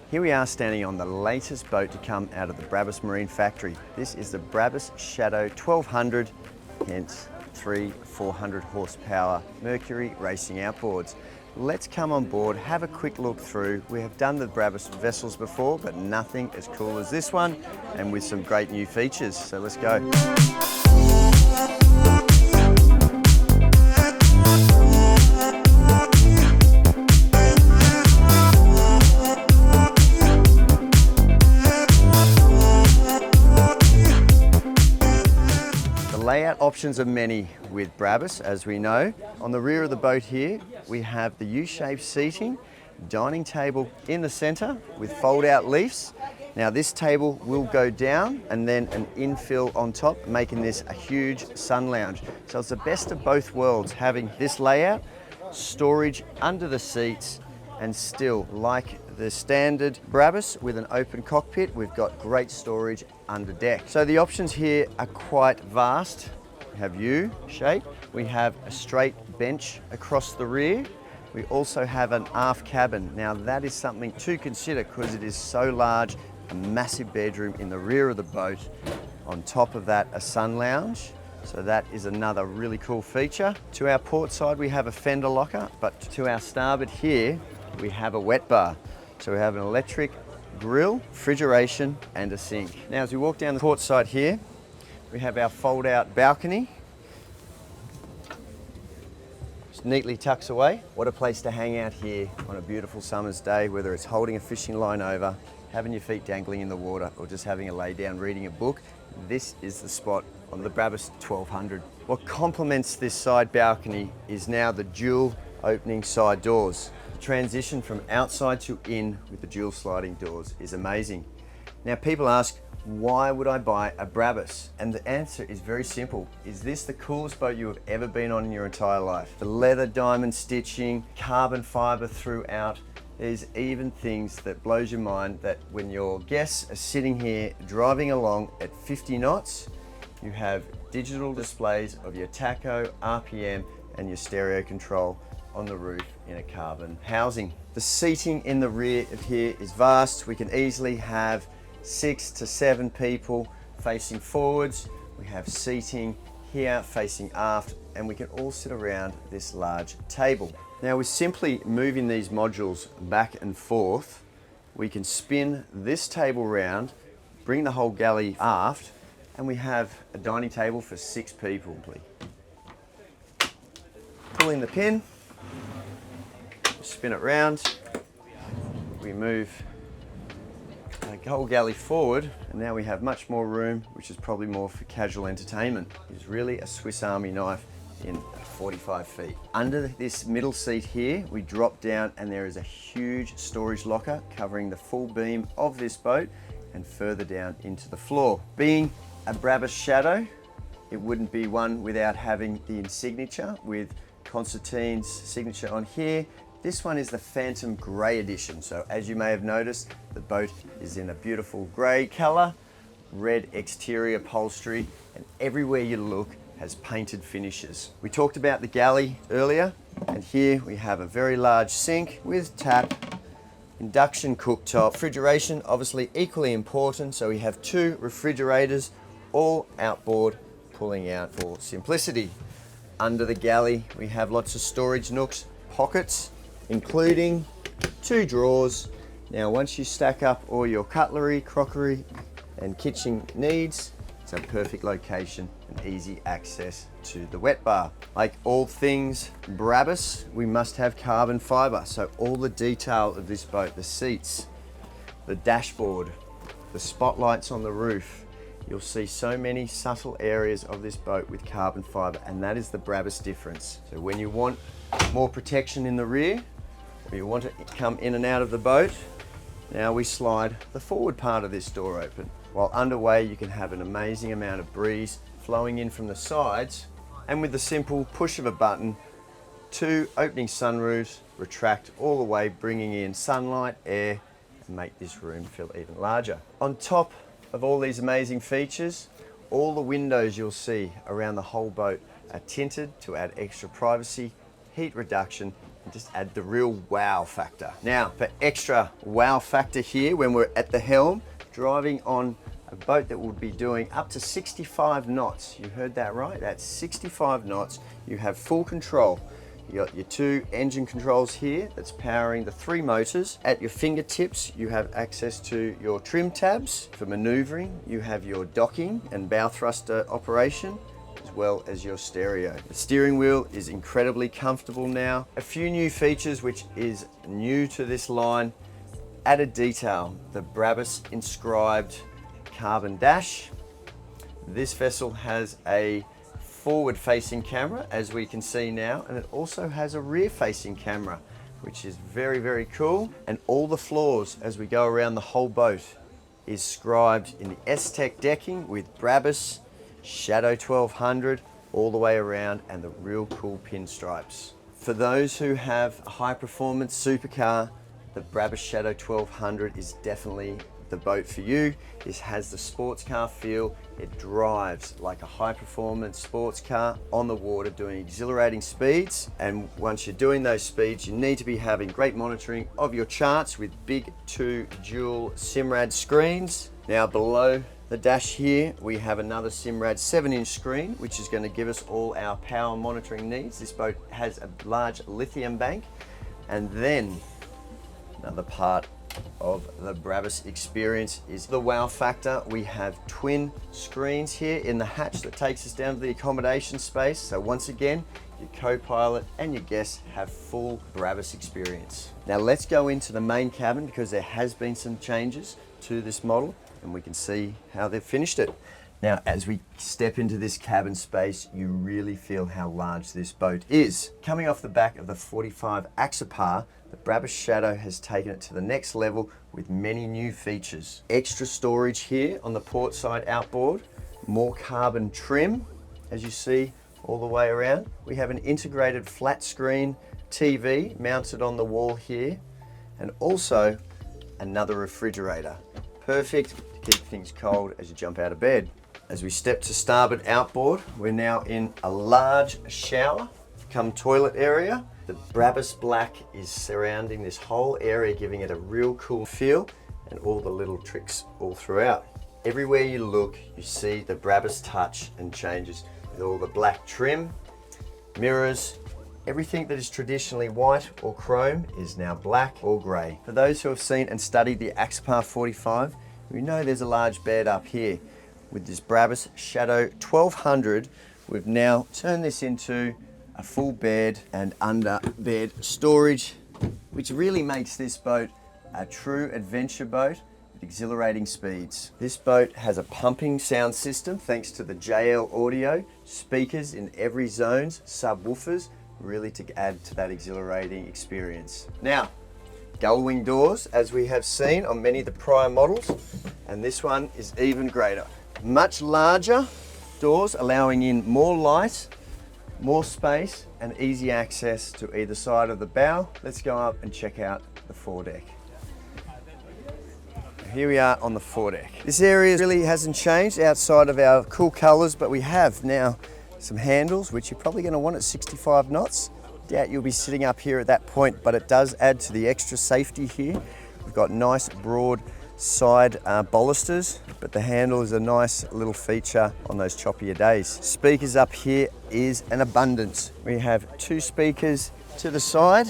Here we are standing on the latest boat to come out of the Brabus Marine factory. This is the BRABUS Shadow 1200, hence 400 horsepower Mercury Racing outboards. Let's come on board, have a quick look through. We have done the Brabus vessels before, but nothing as cool as this one and with some great new features. So let's go. Layout options are many with Brabus, as we know. On the rear of the boat here, we have the U-shaped seating, dining table in the center with fold-out leaves. Now this table will go down and then an infill on top, making this a huge sun lounge. So it's the best of both worlds, having this layout, storage under the seats, and still, like the standard Brabus with an open cockpit, we've got great storage under deck. So the options here are quite vast. We have U-shape, we have a straight bench across the rear. We also have an aft cabin. Now that is something to consider because it is so large, a massive bedroom in the rear of the boat. On top of that, a sun lounge. So that is another really cool feature. To our port side, we have a fender locker, but to our starboard here, we have a wet bar. So we have an electric grill, refrigeration, and a sink. Now as we walk down the port side here, we have our fold-out balcony. Just neatly tucks away. What a place to hang out here on a beautiful summer's day, whether it's holding a fishing line over, having your feet dangling in the water, or just having a lay down reading a book. This is the spot on the Brabus 1200. What complements this side balcony is now the dual opening side doors. The transition from outside to in with the dual sliding doors is amazing. Now people ask, why would I buy a Brabus? And the answer is very simple. Is this the coolest boat you have ever been on in your entire life? The leather diamond stitching, carbon fiber throughout. There's even things that blows your mind that when your guests are sitting here driving along at 50 knots, you have digital displays of your tacho, RPM, and your stereo control on the roof in a carbon housing. The seating in the rear of here is vast. We can easily have 6 to 7 people facing forwards. We have seating here facing aft, and we can all sit around this large table. Now with simply moving these modules back and forth, we can spin this table round, bring the whole galley aft, and we have a dining table for 6 people. Pulling the pin, spin it round, we move the whole galley forward, and now we have much more room, which is probably more for casual entertainment. It's really a Swiss Army knife in 45 feet. Under this middle seat here, we drop down and there is a huge storage locker covering the full beam of this boat and further down into the floor. Being a Brabus Shadow, it wouldn't be one without having the insignature with Constantine's signature on here. This one is the Phantom Grey edition. So as you may have noticed, the boat is in a beautiful grey color, red exterior upholstery, and everywhere you look has painted finishes. We talked about the galley earlier, and here we have a very large sink with tap, induction cooktop, refrigeration obviously equally important. So we have 2 refrigerators, all outboard, pulling out for simplicity. Under the galley, we have lots of storage nooks, pockets, including 2 drawers. Now once you stack up all your cutlery, crockery and kitchen needs, it's a perfect location and easy access to the wet bar. Like all things Brabus, we must have carbon fiber. So all the detail of this boat, the seats, the dashboard, the spotlights on the roof, you'll see so many subtle areas of this boat with carbon fiber, and that is the Brabus difference. So when you want more protection in the rear, or you want to come in and out of the boat, now we slide the forward part of this door open. While underway, you can have an amazing amount of breeze flowing in from the sides, and with the simple push of a button, 2 opening sunroofs retract all the way, bringing in sunlight, air, and make this room feel even larger. On top of all these amazing features, all the windows you'll see around the whole boat are tinted to add extra privacy, heat reduction, and just add the real wow factor. Now, for extra wow factor here, when we're at the helm, driving on a boat that would be doing up to 65 knots. You heard that right? That's 65 knots. You have full control. You got your 2 engine controls here that's powering the 3 motors. At your fingertips, you have access to your trim tabs for maneuvering. You have your docking and bow thruster operation, as well as your stereo. The steering wheel is incredibly comfortable now. A few new features which is new to this line. Added detail, the BRABUS inscribed carbon dash. This vessel has a forward-facing camera, as we can see now, and it also has a rear-facing camera, which is very, very cool. And all the floors, as we go around the whole boat, is scribed in the S-Tech decking with BRABUS Shadow 1200 all the way around, and the real cool pinstripes. For those who have a high-performance supercar, the BRABUS Shadow 1200 is definitely the boat for you. This has the sports car feel. It drives like a high performance sports car on the water doing exhilarating speeds. And once you're doing those speeds, you need to be having great monitoring of your charts with big 2 dual Simrad screens. Now below the dash here, we have another Simrad 7-inch screen, which is going to give us all our power monitoring needs. This boat has a large lithium bank. And then another part of the BRABUS experience is the wow factor. We have twin screens here in the hatch that takes us down to the accommodation space. So once again, your co-pilot and your guests have full BRABUS experience. Now let's go into the main cabin, because there has been some changes to this model and we can see how they've finished it. Now, as we step into this cabin space, you really feel how large this boat is. Coming off the back of the 45 Axopar, the BRABUS Shadow has taken it to the next level with many new features. Extra storage here on the port side outboard, more carbon trim, as you see all the way around. We have an integrated flat screen TV mounted on the wall here, and also another refrigerator. Perfect to keep things cold as you jump out of bed. As we step to starboard outboard, we're now in a large shower come toilet area. The BRABUS Black is surrounding this whole area, giving it a real cool feel, and all the little tricks all throughout. Everywhere you look, you see the BRABUS touch and changes with all the black trim, mirrors. Everything that is traditionally white or chrome is now black or grey. For those who have seen and studied the Axopar 45, we know there's a large bed up here. With this BRABUS Shadow 1200, we've now turned this into a full bed and under bed storage, which really makes this boat a true adventure boat with exhilarating speeds. This boat has a pumping sound system thanks to the JL audio, speakers in every zones, subwoofers, really to add to that exhilarating experience. Now, gull-wing doors, as we have seen on many of the prior models, and this one is even greater. Much larger doors, allowing in more light, more space, and easy access to either side of the bow. Let's go up and check out the foredeck. Here we are on the foredeck. This area really hasn't changed outside of our cool colors, but we have now some handles, which you're probably going to want at 65 knots. Doubt you'll be sitting up here at that point, but it does add to the extra safety here. We've got nice broad side balusters, but the handle is a nice little feature on those choppier days. Speakers up here is an abundance. We have 2 speakers to the side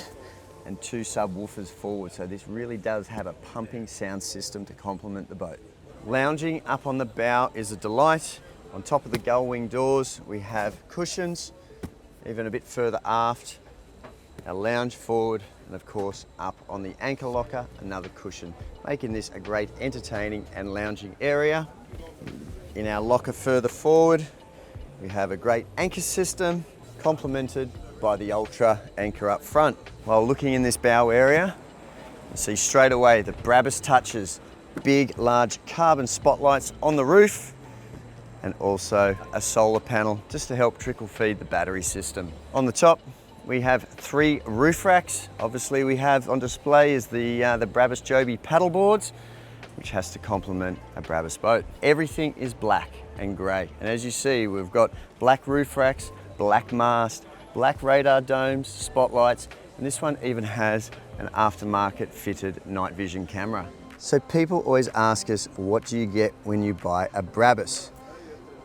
and 2 subwoofers forward, so this really does have a pumping sound system to complement the boat. Lounging up on the bow is a delight. On top of the gull-wing doors, we have cushions, even a bit further aft, a lounge forward, and of course up on the anchor locker, another cushion, making this a great entertaining and lounging area. In our locker further forward, we have a great anchor system complemented by the Ultra anchor up front. While looking in this bow area, you see straight away the BRABUS touches, big large carbon spotlights on the roof, and also a solar panel just to help trickle feed the battery system. On the top, we have 3 roof racks. Obviously we have on display is the BRABUS Joby paddle boards, which has to complement a BRABUS boat. Everything is black and grey. And as you see, we've got black roof racks, black mast, black radar domes, spotlights, And this one even has an aftermarket fitted night vision camera. So people always ask us, what do you get when you buy a BRABUS?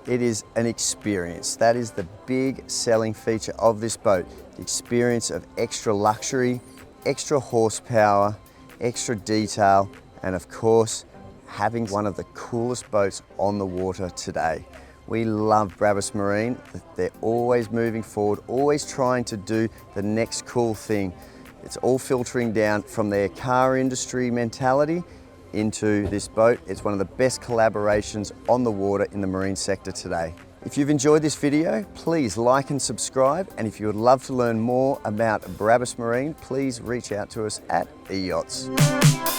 It is an experience. That is the big selling feature of this boat. The experience of extra luxury, extra horsepower, extra detail, and of course, having one of the coolest boats on the water today. We love BRABUS Marine. They're always moving forward, always trying to do the next cool thing. It's all filtering down from their car industry mentality into this boat. It's one of the best collaborations on the water in the marine sector today. If you've enjoyed this video, please like and subscribe. And if you would love to learn more about BRABUS Marine, please reach out to us at eYachts.